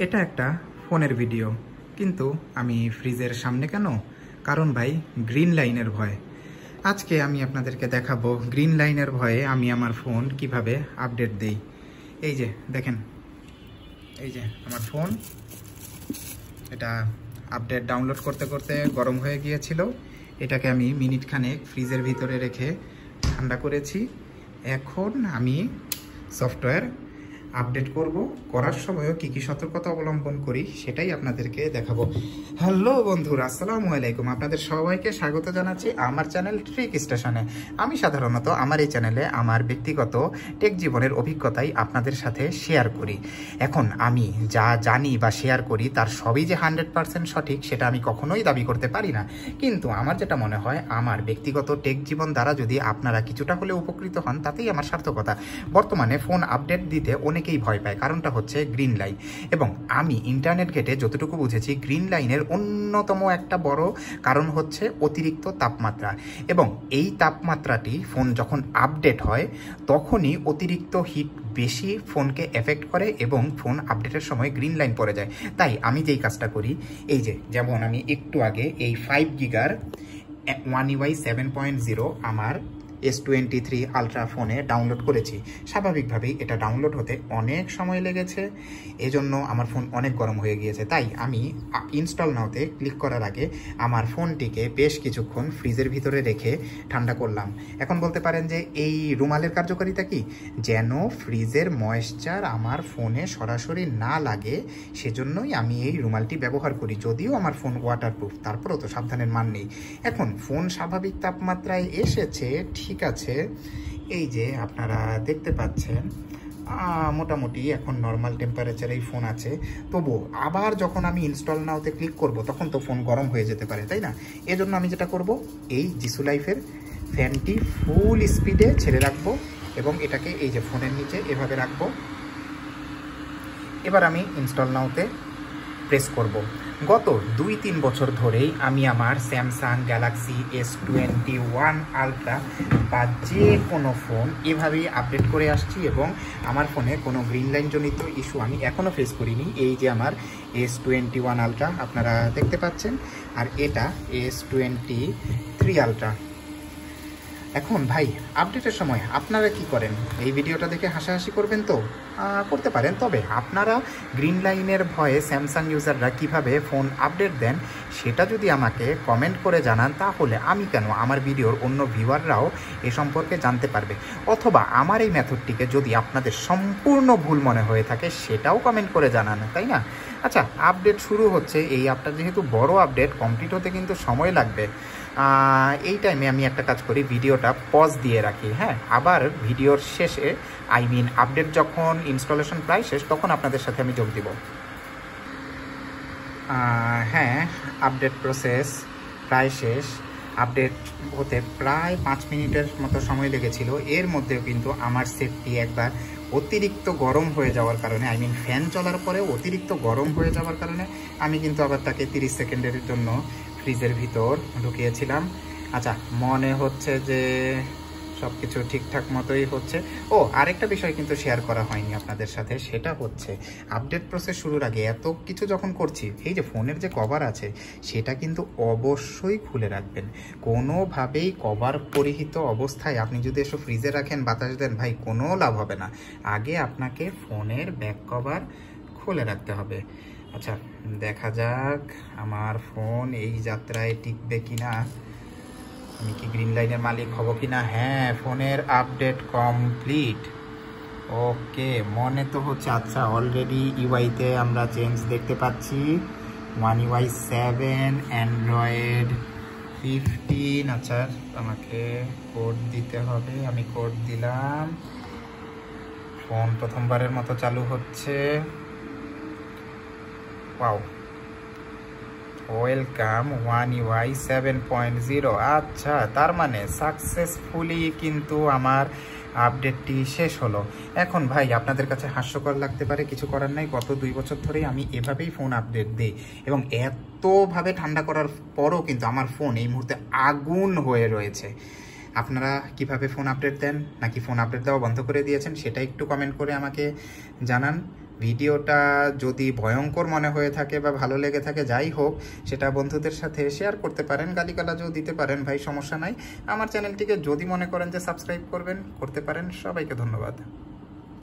এটা একটা ফোনের ভিডিও, কিন্তু আমি ফ্রিজের সামনে কেন? কারণ ভাই, গ্রিন লাইনের ভয়। আজকে আমি আপনাদেরকে দেখাবো গ্রিন লাইনের ভয়ে আমি আমার ফোন কিভাবে আপডেট দেই। এই যে দেখেন, এই যে আমার ফোন, এটা আপডেট ডাউনলোড করতে করতে গরম হয়ে গিয়েছিল। এটাকে আমি মিনিট খানেক ফ্রিজের ভিতরে রেখে ঠান্ডা করেছি। এখন আমি সফটওয়্যার আপডেট করব, করার সময়ও কী কী সতর্কতা অবলম্বন করি সেটাই আপনাদেরকে দেখাবো। হ্যালো বন্ধুরা, আসসালামু আলাইকুম। আপনাদের সবাইকে স্বাগত জানাচ্ছি আমার চ্যানেল ট্রিক স্টেশনে। আমি সাধারণত আমার এই চ্যানেলে আমার ব্যক্তিগত টেক জীবনের অভিজ্ঞতাই আপনাদের সাথে শেয়ার করি। এখন আমি যা জানি বা শেয়ার করি তার সবই যে 100% সঠিক সেটা আমি কখনোই দাবি করতে পারি না, কিন্তু আমার যেটা মনে হয় আমার ব্যক্তিগত টেক জীবন দ্বারা যদি আপনারা কিছুটা হলে উপকৃত হন তাতেই আমার সার্থকতা। বর্তমানে ফোন আপডেট দিতে অনেকেই ভয় পায়, কারণটা হচ্ছে গ্রিন লাইন। এবং আমি ইন্টারনেট ঘেটে যতটুকু বুঝেছি, গ্রিন লাইনের অন্যতম একটা বড় কারণ হচ্ছে অতিরিক্ত তাপমাত্রা। এবং এই তাপমাত্রাটি ফোন যখন আপডেট হয় তখনই অতিরিক্ত হিট বেশি ফোনকে এফেক্ট করে এবং ফোন আপডেটের সময় গ্রিন লাইন পড়ে যায়। তাই আমি যেই কাজটা করি, এই যে যেমন আমি একটু আগে এই 5 গিগার One UI 7.0 আমার S23 আলট্রা ফোনে ডাউনলোড করেছি। স্বাভাবিকভাবেই এটা ডাউনলোড হতে অনেক সময় লেগেছে, এজন্য আমার ফোন অনেক গরম হয়ে গিয়েছে। তাই আমি ইনস্টল নাওতে ক্লিক করার আগে আমার ফোনটিকে বেশ কিছুক্ষণ ফ্রিজের ভিতরে রেখে ঠান্ডা করলাম। এখন বলতে পারেন যে এই রুমালের কার্যকারিতা কি? যেন ফ্রিজের ময়েশ্চার আমার ফোনে সরাসরি না লাগে, সেজন্যই আমি এই রুমালটি ব্যবহার করি। যদিও আমার ফোন ওয়াটারপ্রুফ, তারপরেও তো সাবধানের মান নেই। এখন ফোন স্বাভাবিক তাপমাত্রায় এসেছে, ঠিক আছে। এই যে আপনারা দেখতে পাচ্ছেন মোটামুটি এখন নর্মাল টেম্পারেচারেই ফোন আছে। তবু আবার যখন আমি ইনস্টল নাওতে ক্লিক করব তখন তো ফোন গরম হয়ে যেতে পারে, তাই না? এজন্য আমি যেটা করব, এই জিসু লাইফের ফ্যানটি ফুল স্পিডে ছেড়ে রাখবো এবং এটাকে এই যে ফোনের নিচে এভাবে রাখবো। এবার আমি ইনস্টল নাওতে প্রেস করব। গত 2-3 বছর ধরেই আমি আমার স্যামসাং গ্যালাক্সি S21 আলট্রা বা যে কোনো ফোন এভাবেই আপডেট করে আসছি এবং আমার ফোনে কোনো গ্রিন লাইন জনিত ইস্যু আমি এখনও ফেস করিনি। এই যে আমার S21 আলট্রা আপনারা দেখতে পাচ্ছেন, আর এটা S23 আলট্রা। এখন ভাই, আপডেটের সময় আপনারা কি করেন? এই ভিডিওটা দেখে হাসাহাসি করবেন তো? করতে পারেন, তবে আপনারা গ্রিন লাইনের ভয়ে স্যামসাং ইউজাররা কিভাবে ফোন আপডেট দেন সেটা যদি আমাকে কমেন্ট করে জানান, তাহলে আমি কেন, আমার ভিডিওর অন্য ভিউয়াররাও এ সম্পর্কে জানতে পারবে। অথবা আমার এই মেথডটিকে যদি আপনাদের সম্পূর্ণ ভুল মনে হয়ে থাকে সেটাও কমেন্ট করে জানান, তাই না? আচ্ছা, আপডেট শুরু হচ্ছে। এই অ্যাপটা যেহেতু বড় আপডেট, কমপ্লিট হতে কিন্তু সময় লাগবে। এই টাইমে আমি একটা কাজ করি, ভিডিওটা পজ দিয়ে রাখি। হ্যাঁ, আবার ভিডিওর শেষে, আপডেট যখন ইনস্টলেশন প্রায় শেষ তখন আপনাদের সাথে আমি যোগ দিব। হ্যাঁ, আপডেট প্রসেস প্রায় শেষ। আপডেট হতে প্রায় 5 মিনিটের মতো সময় লেগেছিল। এর মধ্যেও কিন্তু আমার সেটটি একবার অতিরিক্ত গরম হয়ে যাওয়ার কারণে, ফ্যান চলার পরে অতিরিক্ত গরম হয়ে যাওয়ার কারণে আমি কিন্তু আবার তাকে 30 সেকেন্ডের জন্য ফ্রিজের ভিতর ঢুকিয়েছিলাম। আচ্ছা, মনে হচ্ছে যে সব কিছু ঠিকঠাক মতোই হচ্ছে। ও, আরেকটা বিষয় কিন্তু শেয়ার করা হয়নি আপনাদের সাথে, সেটা হচ্ছে আপডেট প্রসেস শুরুর আগে এত কিছু যখন করছি, এই যে ফোনের যে কভার আছে সেটা কিন্তু অবশ্যই খুলে রাখবেন। কোনোভাবেই কভার পরিহিত অবস্থায় আপনি যদি এসব ফ্রিজে রাখেন, বাতাস দেন, ভাই কোনো লাভ হবে না। আগে আপনাকে ফোনের ব্যাক কভার খুলে রাখতে হবে। আচ্ছা, দেখা যাক আমার ফোন এই যাত্রায় টিকবে কিনা, আমি কি গ্রিন লাইনের মালিক হব কিনা। হ্যাঁ, ফোনের আপডেট কমপ্লিট। ওকে, মনে তো হচ্ছে। আচ্ছা, অলরেডি ইউআইতে আমরা চেঞ্জ দেখতে পাচ্ছি। One UI 7, Android 15। আচ্ছা, আমাকে কোড দিতে হবে, আমি কোড দিলাম। ফোন প্রথমবারের মতো চালু হচ্ছে। Wow, welcome One UI 7.0। আচ্ছা, তার মানে সাকসেসফুলি কিন্তু আমার আপডেটটি শেষ হলো। এখন ভাই, আপনাদের কাছে হাস্যকর লাগতে পারে, কিছু করার নাই। গত 2 বছর ধরেই আমি এভাবেই ফোন আপডেট দিই এবং এতভাবে ঠান্ডা করার পরও কিন্তু আমার ফোন এই মুহূর্তে আগুন হয়ে রয়েছে। আপনারা কিভাবে ফোন আপডেট দেন, নাকি ফোন আপডেট দেওয়া বন্ধ করে দিয়েছেন সেটা একটু কমেন্ট করে আমাকে জানান। ভিডিওটা যদি ভয়ঙ্কর মনে হয়ে থাকে বা ভালো লেগে থাকে, যাই হোক, সেটা বন্ধুদের সাথে শেয়ার করতে পারেন, গালিগালাজও দিতে পারেন ভাই, সমস্যা নাই। আমার চ্যানেলটিকে যদি মনে করেন যে সাবস্ক্রাইব করবেন, করতে পারেন। সবাইকে ধন্যবাদ।